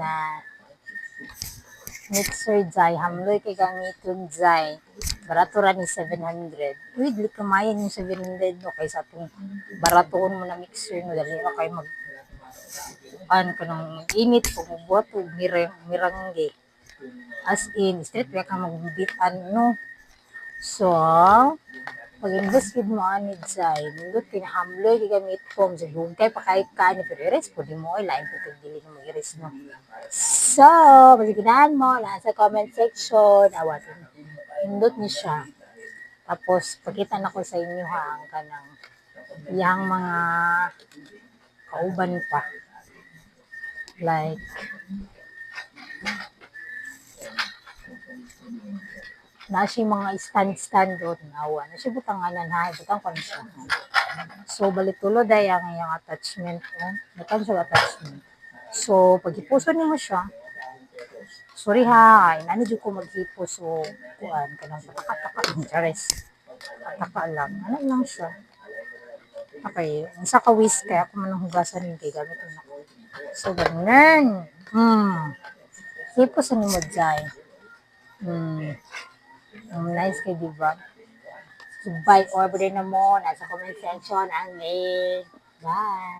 na mixer jay, hamloy kay gamiton jay. Barato ra ni 700. Uy, dili kamayan yung 700 no kaysa itong baratoon mo na mixer no dali ra kay mag ka ng init o buhat o mirangge. As in, straight ka magbitan no. So, pag-invest gid mo ani jay, nindot kinahamloy kay gamit kong sa dugay pa kay kani pero iris po di mo ay lain po kay dili mo iris no. So, pasiginahan mo nasa comment section awat nindot ni siya. Tapos pakita na ko sa inyo ha ang kanang yang mga kauban pa. Like na siya mga stand doon nawa na siya butanganan ha butang ko na siya. So balik tulo day ang iyang attachment nakan siya attachment. So pag ipuson nimo siya, sorry ha ay nani jud ko maghipo so kuan kanang pataka-taka interest pataka lang ano lang siya. Okay, sa kawis kaya ako man hugasan yung kay gamit na ko. So ganun. Hipo sa nimo jay. Nice kay diba? So, buy order na mo nasa comment section ang link. Bye!